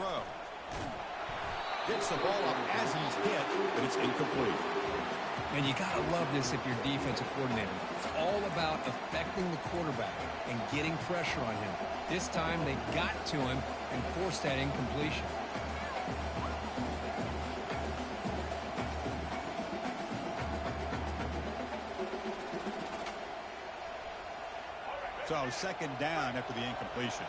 throw. Gets the ball up as he's hit, but it's incomplete. And you got to love this if you're defensive coordinator. It's all about affecting the quarterback and getting pressure on him. This time they got to him and forced that incompletion. So second down after the incompletion.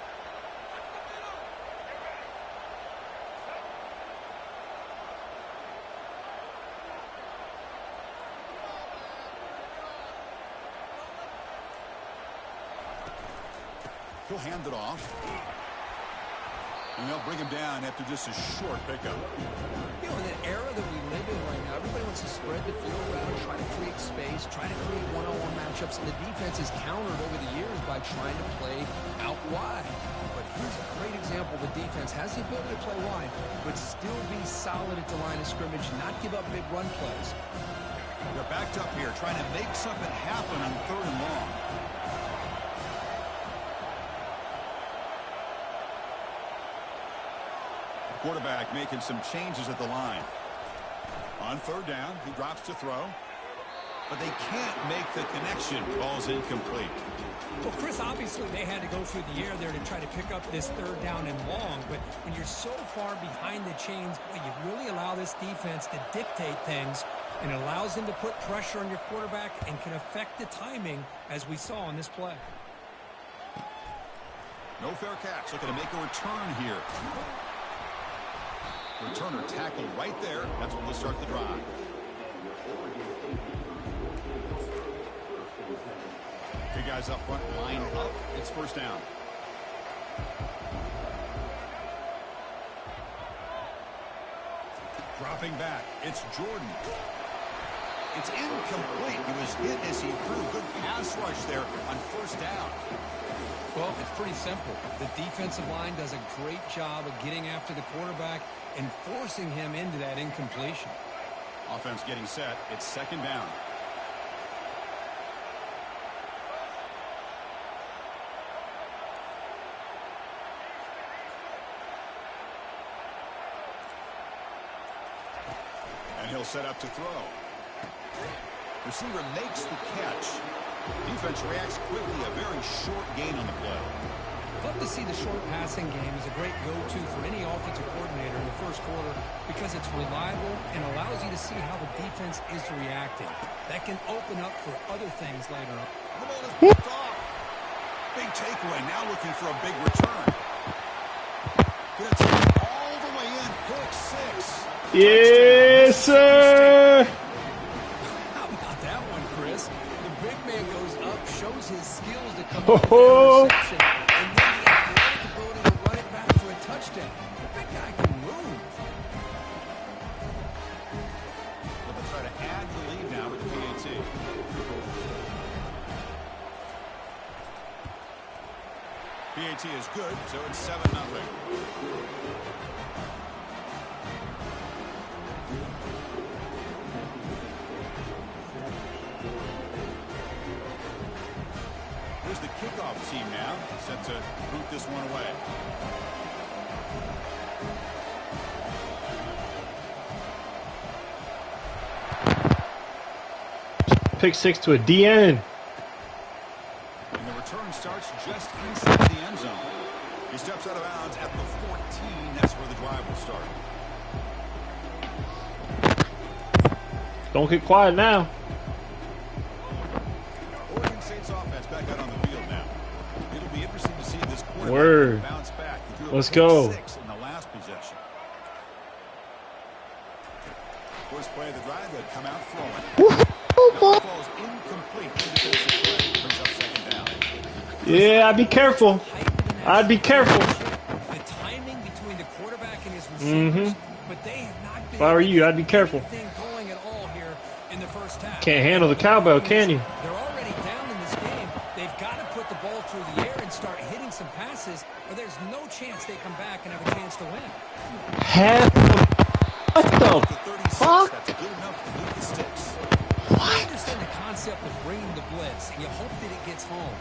He'll hand it off. And they'll bring him down after just a short pickup. You know, in the era that we live in right now, everybody wants to spread the field around, try to create space, try to create one-on-one matchups, and the defense is countered over the years by trying to play out wide. But here's a great example. The defense has the ability to play wide, but still be solid at the line of scrimmage, not give up big run plays. They're backed up here, trying to make something happen on 3rd and long. Quarterback making some changes at the line. On 3rd down, he drops to throw. But they can't make the connection. Ball's incomplete. Well, Chris, obviously they had to go through the air there to try to pick up this 3rd down and long. But when you're so far behind the chains, boy, you really allow this defense to dictate things. And it allows them to put pressure on your quarterback and can affect the timing, as we saw on this play. No fair catch. Looking to make a return here. Returner tackled right there. That's when we'll start the drive. Two guys up front, line up. It's 1st down. Dropping back. It's Jordan. It's incomplete. He was hit as he threw. Good pass rush there on 1st down. Well, it's pretty simple. The defensive line does a great job of getting after the quarterback and forcing him into that incompletion. Offense getting set. It's 2nd down. And he'll set up to throw. Receiver makes the catch. Defense reacts quickly. A very short gain on the play. Love to see the short passing game as a great go-to for any offensive coordinator in the 1st quarter because it's reliable and allows you to see how the defense is reacting. That can open up for other things later on. The ball is picked off. Big takeaway. Now looking for a big return. Gonna take it all the way in. Pick 6. Yes, sir. How about that one, Chris? The big man goes up, shows his skills to come up with that reception, and then the athletic ability to run it back for a touchdown. The big guy can move. They'll try to add the lead now with the PAT. PAT is good, so it's 7-0. Here's the kickoff team now, set to boot this one away. Pick 6 to a DN. And the return starts just inside the end zone. He steps out of bounds at the 14. That's where the drive will start. Don't get quiet now. Oregon State's offense back out on the field now. It'll be interesting to see this Word. bounce back. Let's go. 6 in the last possession. First play of the drive, they'll come out throwing. Ball's incomplete. Brings up 2nd down. Yeah, I'd be careful. I'd be careful. The timing between the quarterback and his receivers, but they have not been If I were you, I'd be careful. going at all here in the first half. Can't handle the cowbell, can you? They're already down in this game. They've got to put the ball through the air and start hitting some passes, or there's no chance they come back and have a chance to win. What the fuck? That's good enough to move the sticks. I understand the concept concept of bringing the blitz, and you hope that it gets home.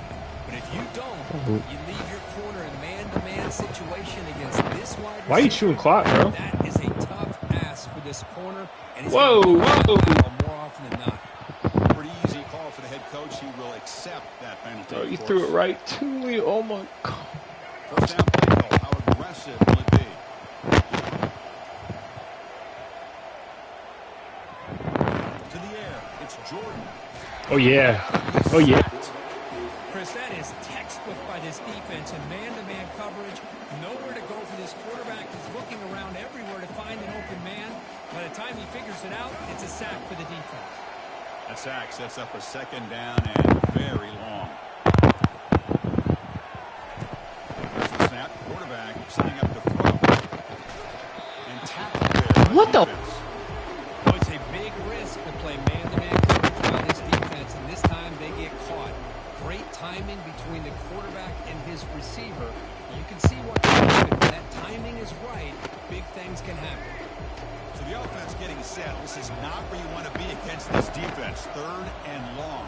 But if you don't, you leave your corner in man-to-man situation against this wide receiver. Why are you chewing clock, bro? That is a tough ask for this corner. And Whoa. More often than not. Pretty easy call for the head coach. He will accept that penalty. Oh, you threw it right to me. Oh, my God. First down play call. How aggressive will it be? To the air. It's Jordan. Oh, yeah. Oh, yeah. Chris, that is textbook by this defense and man-to-man coverage. Nowhere to go for this quarterback. He's looking around everywhere to find an open man. By the time he figures it out, it's a sack for the defense. That sack sets up a second down and very long. There's the snap. Quarterback setting up the throw. And tackle there. What the? Oh, it's a big risk to play man-to-man coverage by this defense, and this time they get caught. Great timing between the quarterback and his receiver. You can see what can happen. When that timing is right, big things can happen. So the offense getting set. This is not where you want to be against this defense. Third and long.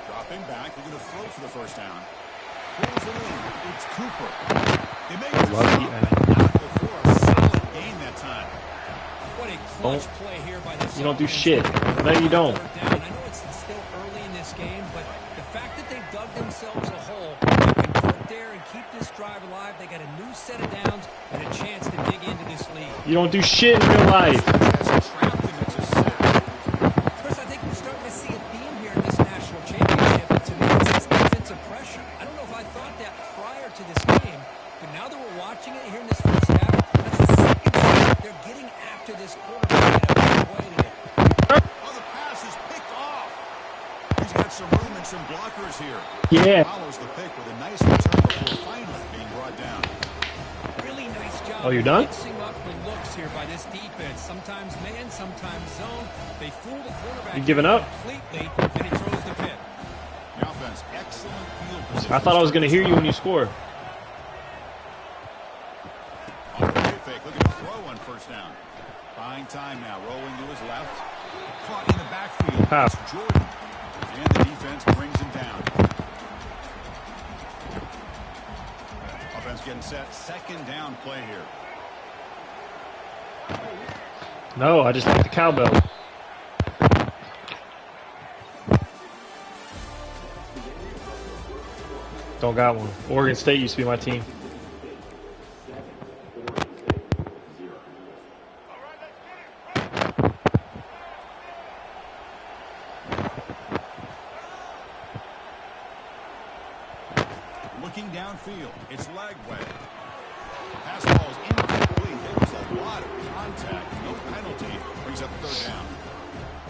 Dropping back. They're going to throw for the first down. Pulls it in. It's Cooper. They make the stop, but not before a solid gain that time. What a clutch play here by this. You don't do shit. No, you don't. I know it's still early in this game, but the fact that they've dug themselves a hole, they can put there and keep this drive alive. They got a new set of downs and a chance to dig into this lead. You don't do shit in real life. Chris, I think we're starting to see a theme here in this national championship. To me, it's this defensive pressure. I don't know if I thought that prior to this game, but now that we're watching it here in this first half, that's the second time they're getting after this quarterback in a big way today. Oh, the pass is picked off. He's got some room and some blockers here. Yeah. Follows the pick with a nice return before finally being brought down. Really nice job. Oh, you're done? Mixing up the looks here by this defense. Sometimes man, sometimes zone. They fool the quarterback. You giving up? Completely, and he throws the pick. The offense, excellent field position. I thought I was going to hear you when you score. On the play fake, looking to throw on first down. Buying time now, rolling to his left. Caught in the backfield. Half. It's Jordan. And the defense brings him down. Offense getting set. Second down play here. No, I just like the cowbell. Don't got one. Oregon State used to be my team. Looking downfield, it's Lagway. Pass ball is incomplete. There was a lot of contact. No penalty. Brings up third down.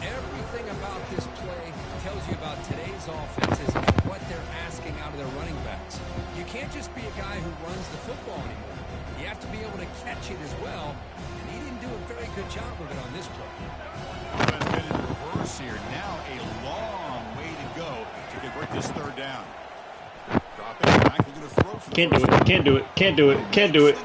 Everything about this play tells you about today's offenses and what they're asking out of their running backs. You can't just be a guy who runs the football anymore. You have to be able to catch it as well, and he didn't do a very good job of it on this play. Offense been in reverse here. Now a long way to go to convert this third down. Dropping back. They're going to throw for the Can't do first it. Can't do it. Can't do it. Can't do it.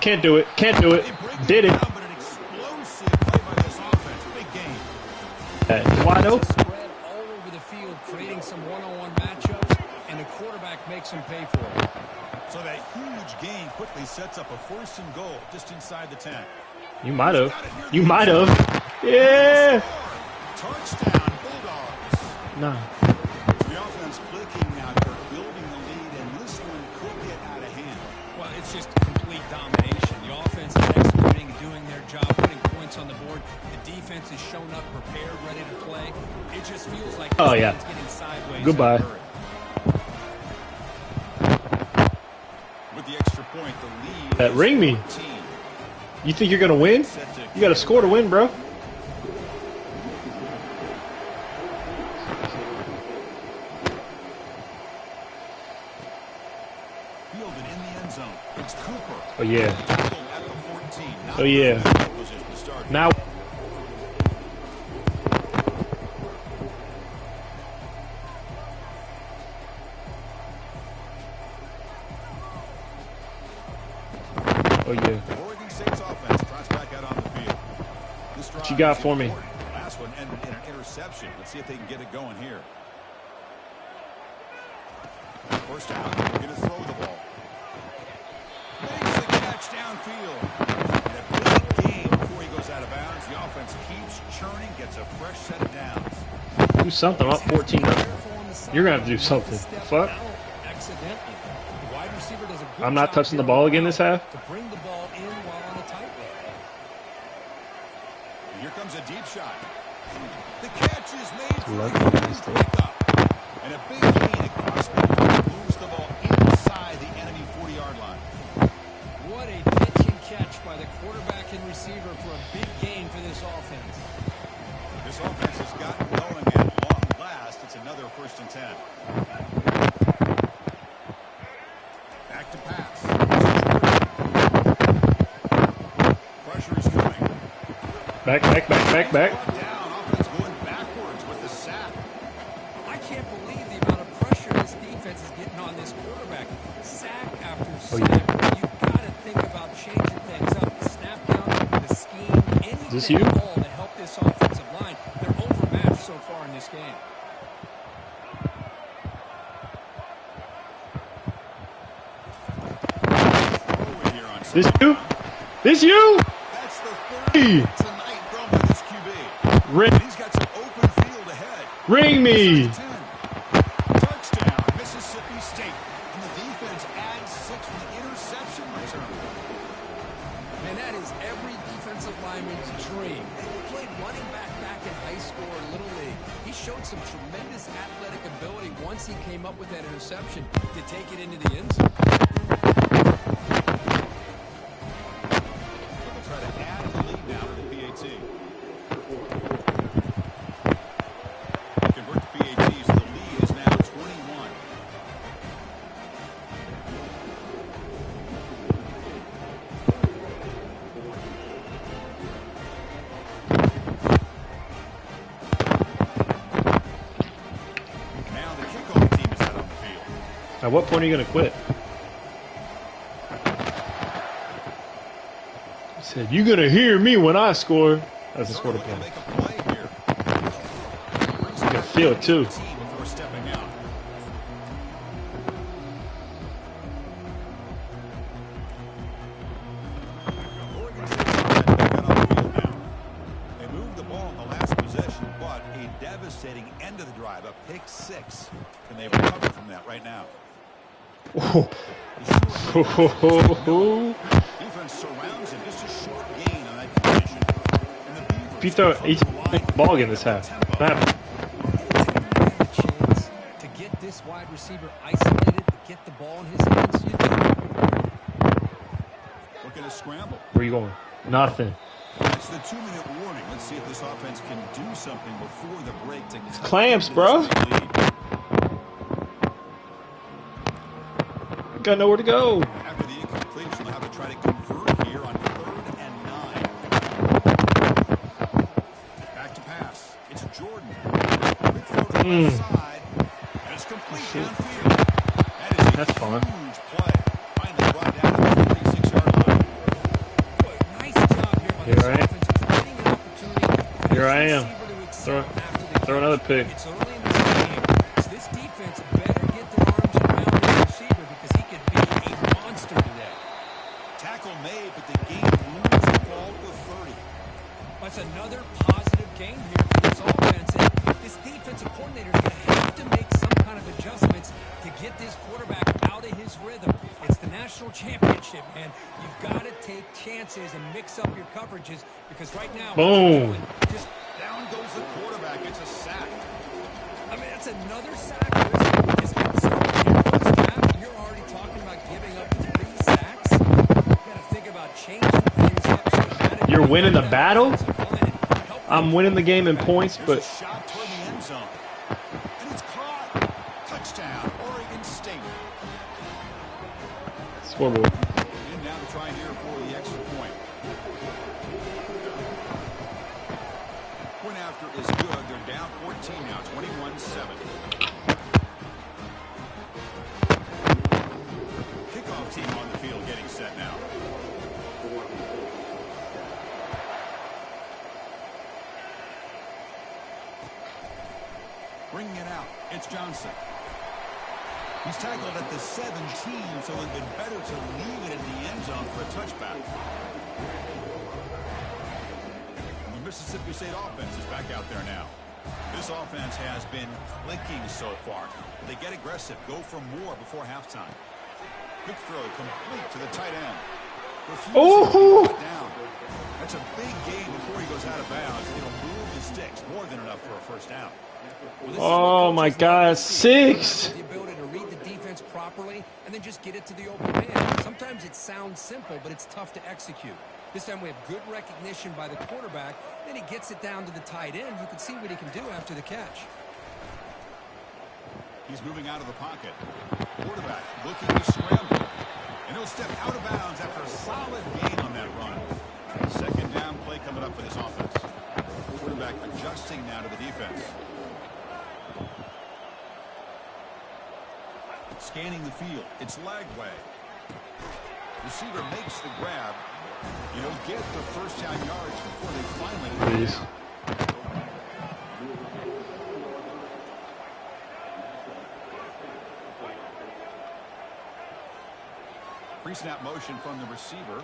Can't do it. Can't do it. Did it. down, but an explosive play by this offense. Big game. Wide open. Spread all over the field, creating some one-on-one matchups, and the quarterback makes them pay for it. So that huge gain quickly sets up a first and goal just inside the 10. You might have. You might have. Yeah. Touchdown, Bulldogs. Nah. The offense clicking now. They're building the lead, and this one could get out of hand. Well, it's just complete domination. The offense is executing, doing their job, putting points on the board. The defense is shown up, prepared, ready to play. It just feels like Oh, yeah. getting sideways. Goodbye. With the extra point, the lead. That ring me. 14. You think you're going to win? You got to score to win, bro. Fielded in the end zone. It's Cooper. Oh, yeah. At the 14. Oh, yeah. Position to start. Now. Oh, yeah. Oregon State's offense trots back out on the field. This What you got for me? last last one ended in an interception. Let's see if they can get it going here. First down, they're going to throw the ball. Makes the catch downfield. And a big game before he goes out of bounds. The offense keeps churning, gets a fresh set of downs. Do something. I'm up 14. You're going to have to do something. Fuck. I'm not touching the ball again this half. To bring the ball in while on a tightrope. Here comes a deep shot. The catch is made for a pickup. And a big gain across midfield moves the ball inside the enemy 40-yard line. What a pitch and catch by the quarterback and receiver for a big gain for this offense. This offense has gotten going at long last. It's another 1st and 10. Back to pass. Pressure is coming. Back. Down. Offense going backwards with the sack. I can't believe the amount of pressure this defense is getting on this quarterback. Sack after sack. You've got to think about changing things up. The snap count, the scheme, anything at all to help this offensive line. They're overmatched so far in this game. This you? This you? That's the third tonight thrown by this QB. Ring. He's got some open field ahead. Ring me. Touchdown, Mississippi State. And the defense adds 6 for the interception return. And that is every defensive lineman's dream. He played running back in high school or Little League. He showed some tremendous athletic ability once he came up with that interception to take it into the end zone. Try to add the lead now to the PAT. Convert the PAT, so the lead is now 21. Now the kickoff team is out on the field. At what point are you going to quit? Said, you're going to hear me when I score. That's a score to play. You can feel it too. Before stepping out. They moved the ball in the last possession, but a devastating end of the drive, a pick 6. Can they recover from that right now? Defense surrounds him. Just a short gain on that condition. If you throw each ball again this half, Chance to get this wide receiver isolated, to get the ball in his hands. Looking to scramble. where are you going? Nothing. That's the 2-minute warning. Let's see if this offense can do something before the break to cut Clamps, bro. Got nowhere to go. After the incompletion, they'll have to try to convert here on 3rd and 9. Back to pass. It's Jordan. Quick throw to the left side. And it's complete downfield. That is a huge play. Finally brought down to the 36-yard line. Boy, nice job here by this offense. Creating an opportunity. Here I am. Throw another pick. It's early in this game. So this defense better get their arms around the receiver because he could be a monster today. Tackle made, but the game moves the ball to 30. That's another positive game here for this offense. And this defensive coordinator is going to have to make some kind of adjustments to get this quarterback out of his rhythm. It's the national championship, man. You've got to take chances and mix up your coverages because right now, boom. Just down goes the quarterback. It's a sack. I mean, that's another sack. It's getting started in the first half. You're already talking about giving up 3 sacks. You've got to think about changing things up. You're winning the battle? I'm winning the game in points, but... Shot toward the end zone. And it's caught. Touchdown, Oregon State. Scoreboard. And now to try here for the extra point. Point after is good. They're down 14 now, 21-7. Kickoff team on the field getting set now. It's Johnson. He's tackled at the 17, so it would have been better to leave it in the end zone for a touchback. The Mississippi State offense is back out there now. This offense has been clicking so far. They get aggressive, go for more before halftime. Quick throw complete to the tight end. Oh! Down. That's a big gain before he goes out of bounds. It'll move the sticks, more than enough for a first down. Oh my God, 6! The ability to read the defense properly and then just get it to the open man. Sometimes it sounds simple, but it's tough to execute. This time we have good recognition by the quarterback. Then he gets it down to the tight end. You can see what he can do after the catch. He's moving out of the pocket. Quarterback looking to scramble. And he'll step out of bounds after a solid gain on that run. Second down play coming up for this offense. Quarterback adjusting now to the defense. Scanning the field. It's Lagway. Receiver makes the grab. He'll get the first down yards before they finally... Please. Pre-snap motion from the receiver.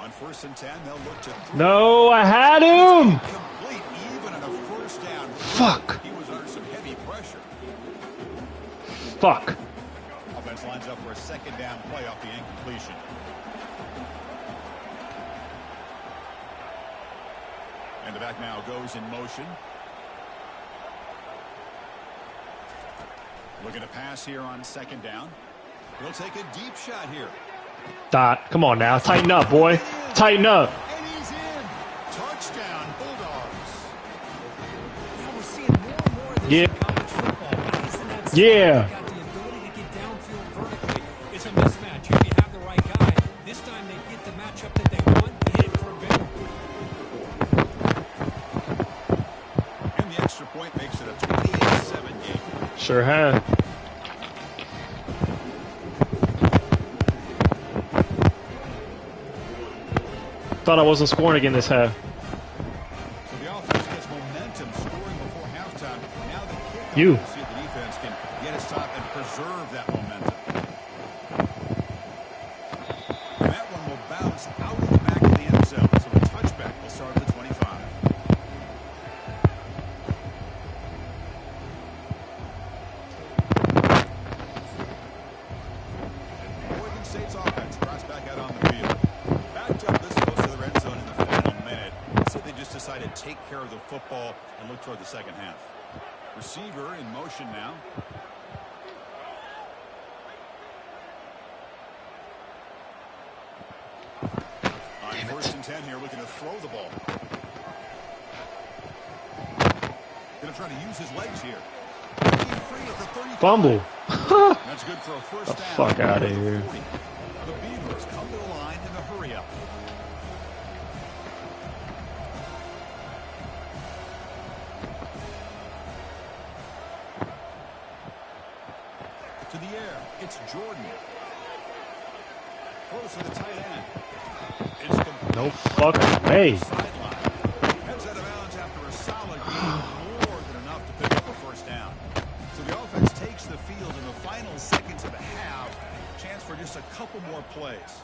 On 1st and 10, they'll look to... No, I had him! Complete, even on a first down. Fuck. He was under some heavy pressure. Fuck. Offense lines up for a second down play off the incompletion. And the back now goes in motion. Looking to pass here on second down. He'll take a deep shot here. Dot, come on now. Tighten up, boy. Tighten up. And he's in. Touchdown, Bulldogs. Now we're seeing more and more of this Yeah. in college football. Guys in that Yeah. got the ability to get downfield vertically. It's a mismatch. If you have the right guy, this time they get the matchup that they want. Hit it for a big one. And the extra point makes it a 28-7 game. Sure have. Thought I wasn't scoring again this half. So the offense gets momentum scoring before halftime. Now the kickoff. You. See if the defense can get a stop and preserve that momentum. And that one will bounce out of the back of the end zone. So the touchback will start at the 25. Oregon State's offense drops back out on the field. Backed up this close to the red zone in the final minute. So they just decided to take care of the football and look toward the second half. Receiver in motion now. On 1st and 10 here, looking to throw the ball. Going to try to use his legs here. Free at the 35. Fumble. That's good for a first The down. fuck outta here. The Beavers come to the line in a hurry up. To the air, it's Jordan. Close to the tight end. It's complete. No fucking way. Sideline. Heads out of bounds after a solid game, more than enough to pick up a first down. So the offense takes the field in the final seconds of the half. Chance for just a couple more plays.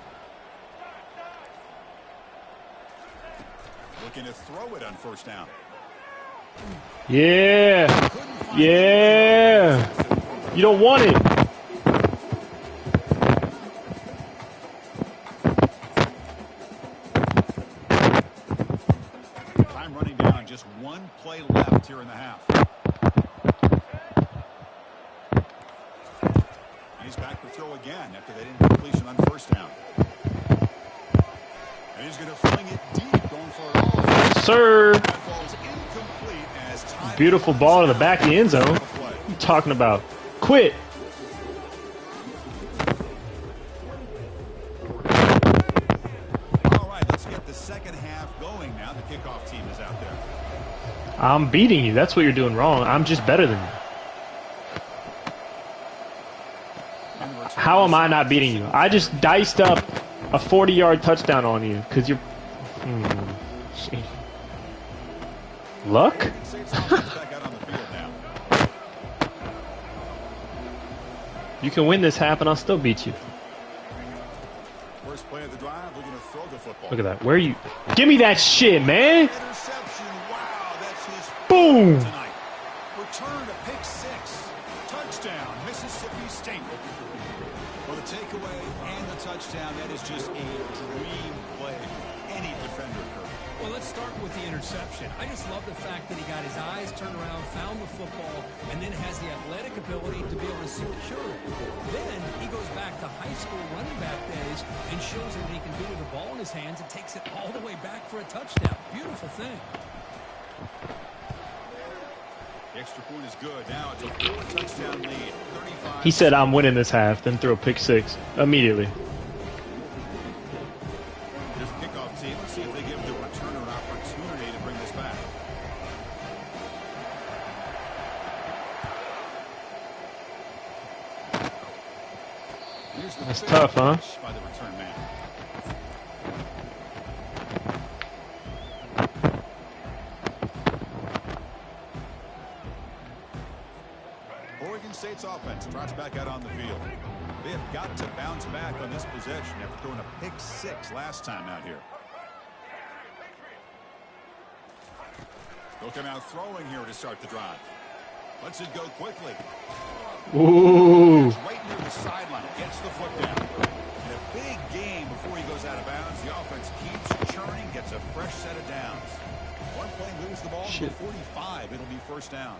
Looking to throw it on first down. Yeah. Yeah. You don't want it. Time running down, just one play left here in the half. And he's back to throw again after that incompletion on first down. And he's going to fling it deep, going for it all. Sir. That falls incomplete as time Beautiful ball in the back of the end zone. What you talking about? Quit. All right, let's get the second half going now. The kickoff team is out there. I'm beating you. That's what you're doing wrong. I'm just better than you. How am I not beating you? I just diced up a 40-yard touchdown on you because you're... Luck? State's offense back out on the field now. You can win this half and I'll still beat you. First play of the drive, looking to throw the football. Look at that. Where are you? Give me that shit, man. Interception. Wow, that's his Boom. tonight. Return to pick 6. Touchdown, Mississippi State. Well, the takeaway and the touchdown, that is just a dream play. Any defender could. Well, let's start with the interception. I just love the fact that he got his eyes turned around, found the football, and then has the athletic ability to be able to secure it. Then he goes back to high school running back days and shows him what he can do with the ball in his hands and takes it all the way back for a touchdown. Beautiful thing. The extra point is good. Now it's a 4-touchdown lead. 35. He said I'm winning this half, then threw a pick 6 immediately. Here's the kickoff team. Let's see if they give the returner an opportunity to bring this back. Here's the That's tough, huh? by the return man. Oregon State's offense trots back out on the field. They have got to bounce back on this possession after throwing a pick 6 last time out here. They'll come out throwing here to start the drive. Lets it go quickly. Ooh. Right near the sideline. Gets the foot down. In a big game before he goes out of bounds, the offense keeps churning, gets a fresh set of downs. One play, moves the ball to the 45. It'll be first down.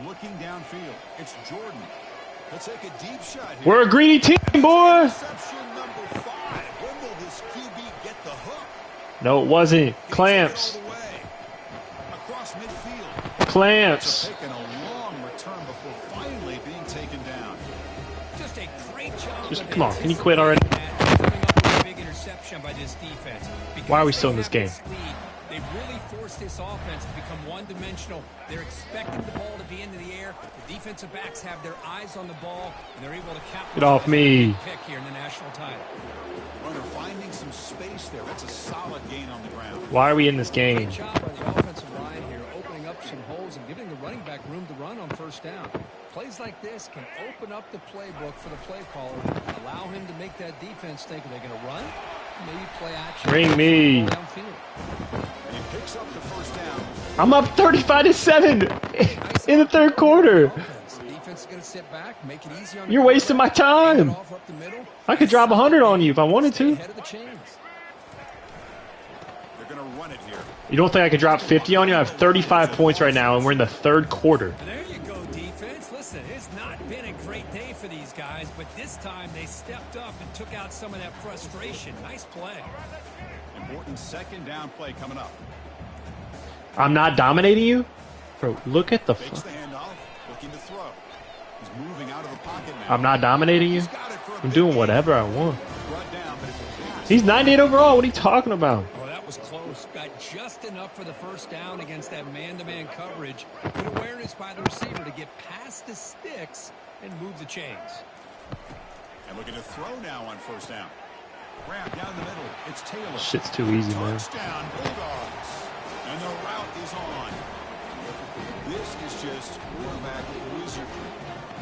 Looking downfield, it's Jordan. He'll take a deep shot here. We're a greedy team, boy. Interception number 5. When will this QB get the hook? No, it wasn't. Clamps. Across midfield. Clamps. Taking a long return before finally being taken down. Just a great job. Just, come on, can you quit already? Coming up with a big interception by this defense. Why are we still in this game? They really forced this offense to become one-dimensional. They're expecting the ball to be into the air. The defensive backs have their eyes on the ball, and they're able to capitalize. Get off me. Pick here in the national title. Runner finding some space there. That's a solid gain on the ground. Why are we in this game? Great job by the offensive line here, opening up some holes and giving the running back room to run on first down. Plays like this can open up the playbook for the play caller, allow him to make that defense think, are they going to run? Maybe play action. Bring me. He picks up the first down. I'm up 35-7 in the third quarter. Defense is going to sit back, make it easy on the You're wasting my time. off up the middle. I could drop 100 on you if I wanted to. Ahead of the chains. They're going to run it here. You don't think I could drop 50 on you? I have 35 points right now, and we're in the third quarter. There you go, defense. Listen, it's not been a great day for these guys, but this time they stepped up and took out some of that frustration. Nice play. Important second down play coming up. I'm not dominating you? Bro, look at the Fakes the handoff, looking to throw. He's moving out of the pocket now. I'm not dominating you? He's got it for a I'm big doing gain. whatever I want. Brought down, but it's a pass. He's 98 overall. What are you talking about? Oh, that was close. Got just enough for the first down against that man-to-man coverage. Good awareness by the receiver to get past the sticks and move the chains. And looking to throw now on first down. Grab down the middle. It's Taylor. Shit's too easy, man. Touchdown, Bulldogs. And the route is on. This is just quarterback wizardry.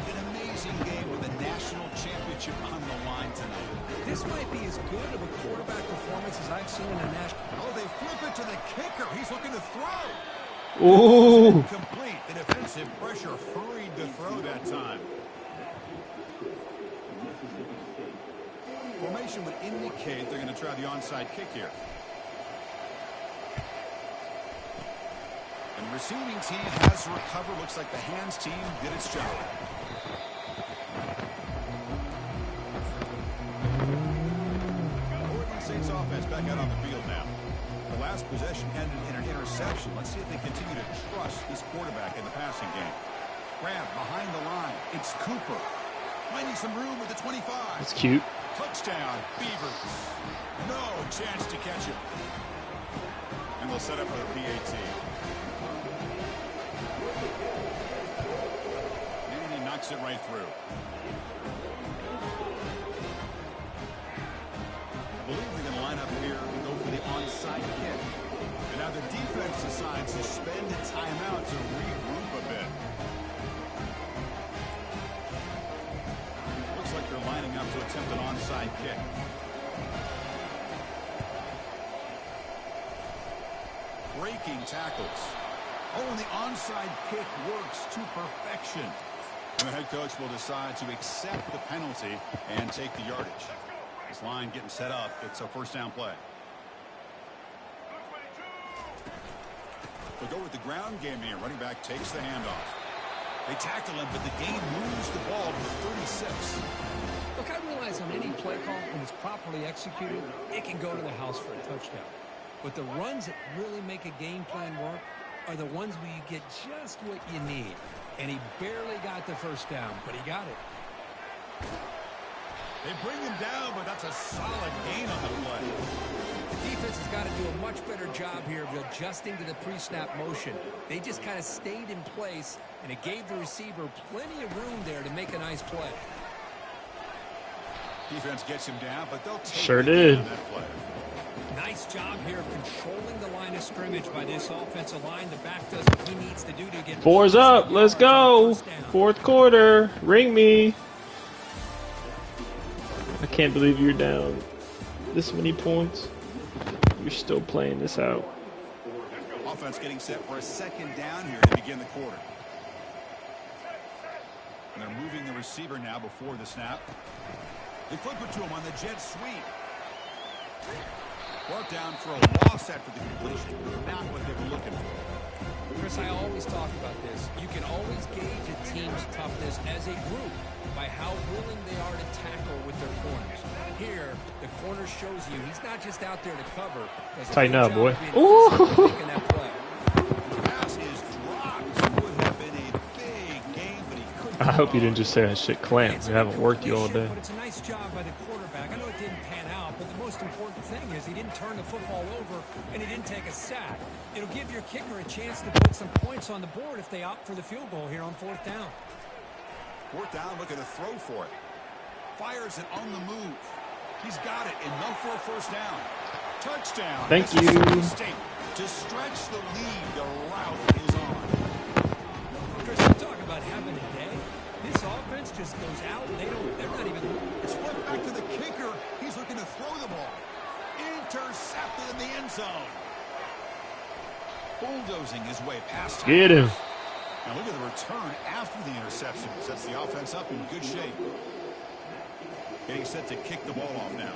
An amazing game with a national championship on the line tonight. This might be as good of a quarterback performance as I've seen in a national. Oh, they flip it to the kicker. He's looking to throw. Ooh. Complete. The defensive pressure hurried to throw that time. Formation would indicate they're going to try the onside kick here. And the receiving team has recovered. Looks like the hands team did its job. Oregon State's offense back out on the field now. The last possession ended in an interception. Let's see if they continue to trust this quarterback in the passing game. Grab behind the line. It's Cooper. Finding some room with the 25. That's cute. Touchdown, Beavers. No chance to catch him. And they'll set up for the PAT. And he knocks it right through. I believe they're going to line up here and go for the onside kick. And now the defense decides to spend a timeout to regroup a bit. to attempt an onside kick. Breaking tackles. Oh, and the onside kick works to perfection. The head coach will decide to accept the penalty and take the yardage. This line getting set up. It's a first down play. We'll go with the ground game here. Running back takes the handoff. They tackle him, but the game moves the ball to the 36. Look, I realize on any play call, when it's properly executed, it can go to the house for a touchdown. But the runs that really make a game plan work are the ones where you get just what you need. And he barely got the first down, but he got it. They bring him down, but that's a solid gain on the play. The defense has got to do a much better job here of adjusting to the pre-snap motion. They just kind of stayed in place, and it gave the receiver plenty of room there to make a nice play. Defense gets him down, but they'll take Sure did. on that play. Nice job here of controlling the line of scrimmage by this offensive line. The back does what he needs to do to get... Four's up. Let's go. Fourth quarter. Ring me. I can't believe you're down this many points. You're still playing this out. Offense getting set for a second down here to begin the quarter. And they're moving the receiver now before the snap. They flip it to him on the jet sweep. Brought down for a loss after the completion. Not what they were looking for. Chris, I always talk about this. You can always gauge a team's toughness as a group by how willing they are to tackle with their corners. Here, the corner shows you he's not just out there to cover. Tighten up, boy. Ooh. That play. The pass is dropped. Would have been a big game, but he couldn't. I hope you didn't just say that shit clamped. I haven't worked you all day. But it's a nice job by the quarterback. I know it didn't pan out, but the most important thing is he didn't turn the football over and he didn't take a sack. It'll give your kicker a chance to put some points on the board if they opt for the field goal here on fourth down. Fourth down, looking to throw for it. Fires it on the move. He's got it, enough for a first down. Touchdown. Thank you. To stretch the lead, the route is on. Chris, you talk about having a day. This offense just goes out and they're not even... It's flipped back to the kicker. He's looking to throw the ball. Intercepted in the end zone. Bulldozing his way past him. Get him. Now look at the return after the interception. Sets the offense up in good shape. Getting set to kick the ball off now.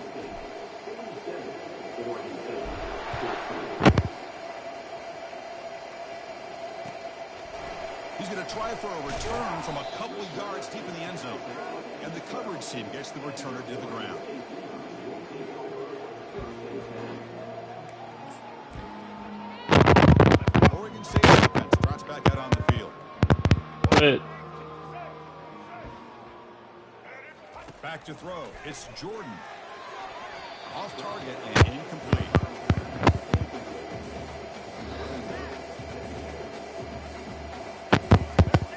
He's going to try for a return from a couple of yards deep in the end zone. And the coverage team gets the returner to the ground. Oregon State defense drops back out on the field. Good. Back to throw. It's Jordan. Off target and incomplete.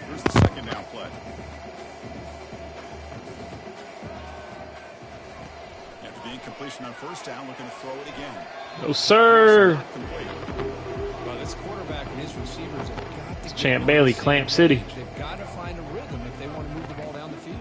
Here's the second down play. After the incompletion on first down, looking to throw it again. No, sir. Well, this quarterback and his receivers have got to... Champ Bailey, Clamp City. They've got to find a rhythm if they want to move the ball down the field.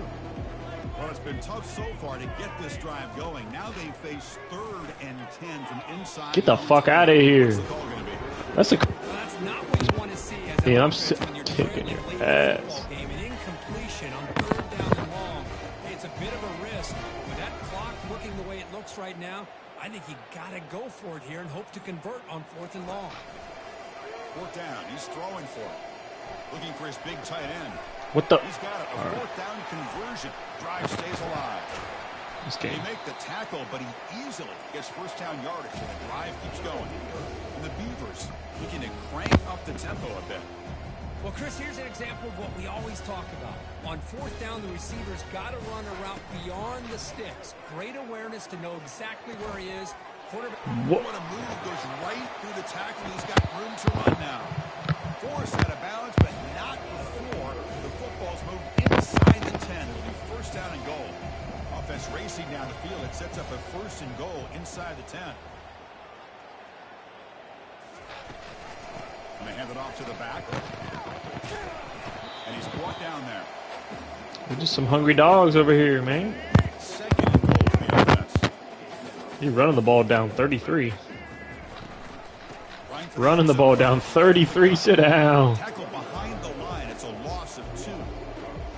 Well, it's been tough so far to get this drive going. Now they face 3rd and 10 from inside. Get the fuck out of here. What's the call going to be? That's a... Well, that's not what you want to see as an Yeah, I'm offense when you're kicking trailing your late in the ass. football game. An incompletion on 3rd down and long. It's a bit of a risk. With that clock looking the way it looks right now, I think you got to go for it here and hope to convert on 4th and long. 4th down. He's throwing for it. Looking for his big tight end. What the... He's got it. A 4th down conversion. Drive stays alive. This They game. make the tackle, but he easily gets first down yardage, and the drive keeps going. And the Beavers looking to crank up the tempo a bit. Well, Chris, here's an example of what we always talk about. On 4th down, the receiver's got to run a route beyond the sticks. Great awareness to know exactly where he is. Quarterback. What? What a move, goes right through the tackle. He's got room to run now. Forced out of balance, but not before the football's moved inside the 10. It'll be first down and goal. Offense racing down the field. It sets up a 1st and goal inside the 10. And they hand it off to the back. And he's brought down there. We're just some hungry dogs over here, man. 2nd He's running the ball down 33. Running the ball down 33. Sit down. Tackle behind the line. It's a loss of 2.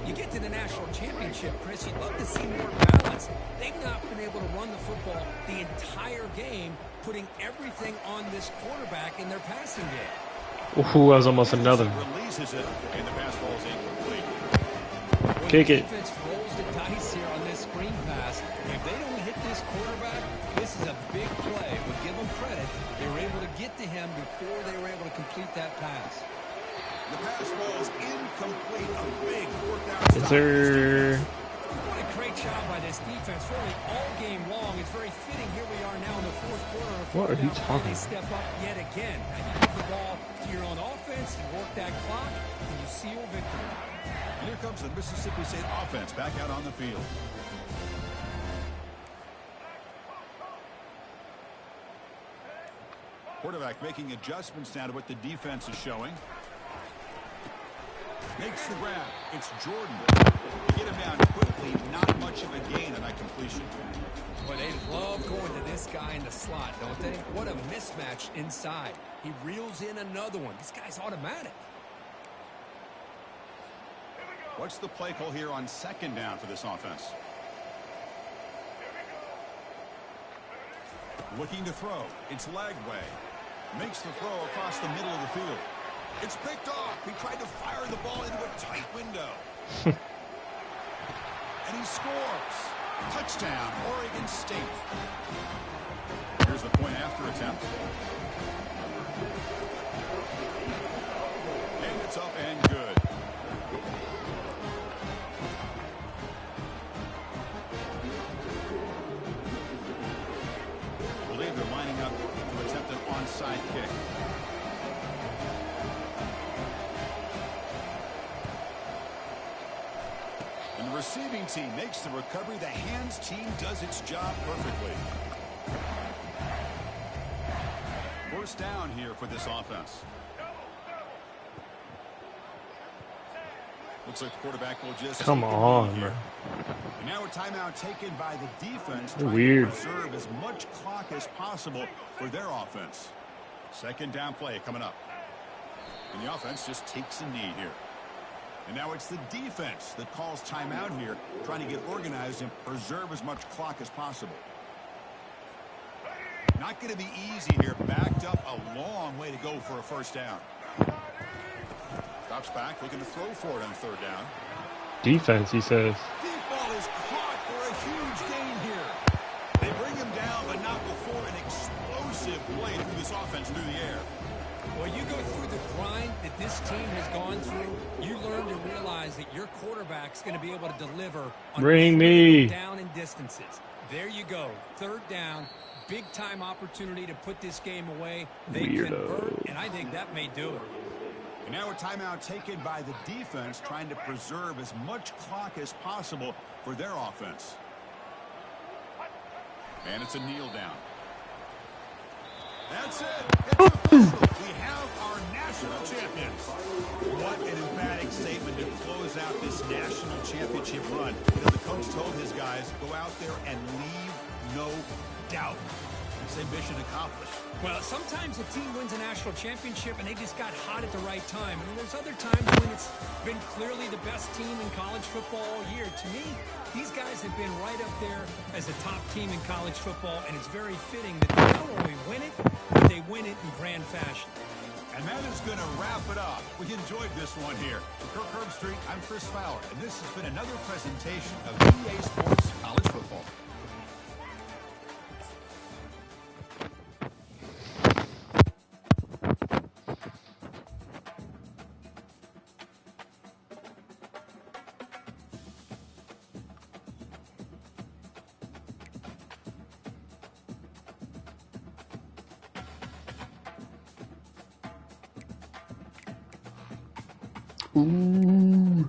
You get to the national championship, Chris, you'd love to see more balance. They've not been able to run the football the entire game, putting everything on this quarterback in their passing game. Ooh, that was almost another. Releases it, and the pass ball is incomplete. Kick it. The defense rolls the dice here on this screen pass. If they don't hit this quarterback, this is a big play. But give them credit. They were able to get to him before they were able to complete that pass. The pass ball is incomplete. A big 4th down. Yes, sir. What a great job by this defense. Really all game long. It's very fitting. Here we are now in the 4th quarter. What are you talking They step up yet again. And you give the ball to your own offense, you work that clock, and you seal victory. Here comes the Mississippi State offense back out on the field. Quarterback making adjustments now to what the defense is showing. Makes the grab. It's Jordan. Get him down quickly. Not much of a gain on that completion. But they love going to this guy in the slot, don't they? What a mismatch inside. He reels in another one. This guy's automatic. What's the play call here on 2nd down for this offense? Looking to throw. It's Lagway. Makes the throw across the middle of the field. It's picked off. He tried to fire the ball into a tight window. And he scores. Touchdown, Oregon State. Here's the point after attempt. And it's up and good. I believe they're lining up to attempt an onside kick. And the receiving team makes the recovery. The hands team does its job perfectly. 1st down here for this offense. Looks like the quarterback will just Come on, here. bro. And now a timeout taken by the defense. Weird. To preserve as much clock as possible for their offense. 2nd down play coming up. And the offense just takes a knee here. And now it's the defense that calls timeout here, trying to get organized and preserve as much clock as possible. Not going to be easy here. Backed up a long way to go for a 1st down. Drops back, looking to throw for it on 3rd down. Defense, he says. Deep ball is caught for a huge gain here. They bring him down, but not before an explosive play through this offense through the air. Well, you go through the grind that this team has gone through, you learn to realize that your quarterback's going to be able to deliver on Bring me down and distances. There you go. 3rd down, big time opportunity to put this game away. They convert, and I think that may do it. And now a timeout taken by the defense, trying to preserve as much clock as possible for their offense. And it's a kneel down. That's it. It's official. We have our national champions. What an emphatic statement to close out this national championship run. You know, the coach told his guys, go out there and leave no doubt. I say mission accomplished. Well, sometimes a team wins a national championship and they just got hot at the right time. I mean, there's other times when it's been clearly the best team in college football all year. To me, these guys have been right up there as a top team in college football, and it's very fitting that they not only win it, but they win it in grand fashion. And that is going to wrap it up. We enjoyed this one here. For Kirk Herbstreit, I'm Chris Fowler, and this has been another presentation of EA Sports College Football. Ooh.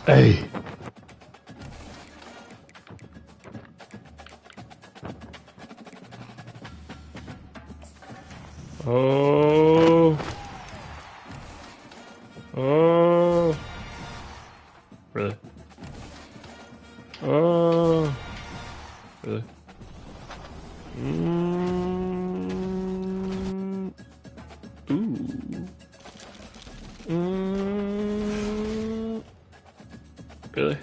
Hey. Oh. Really? Oh. Really? Ooh. Really?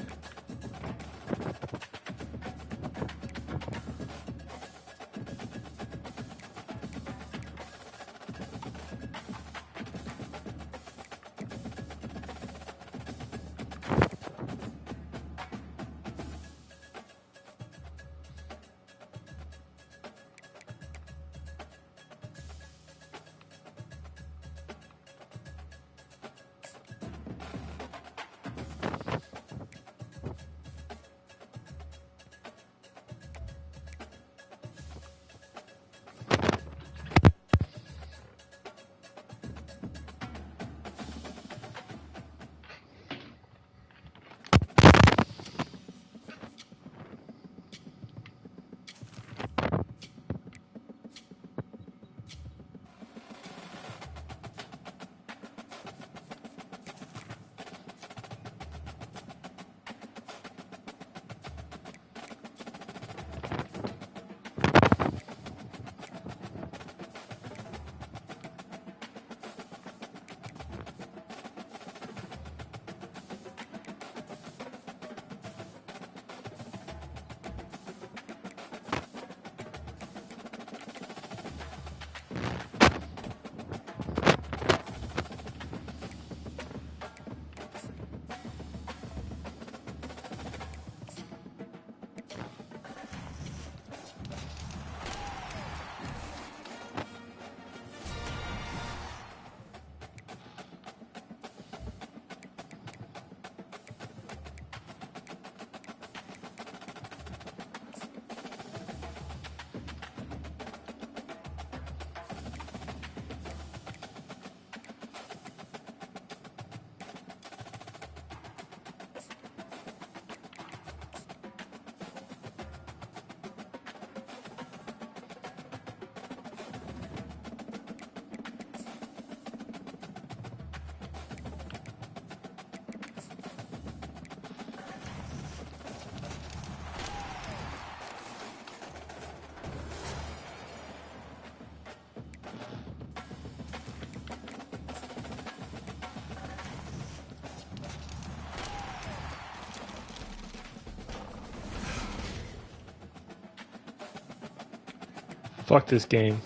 Fuck this game.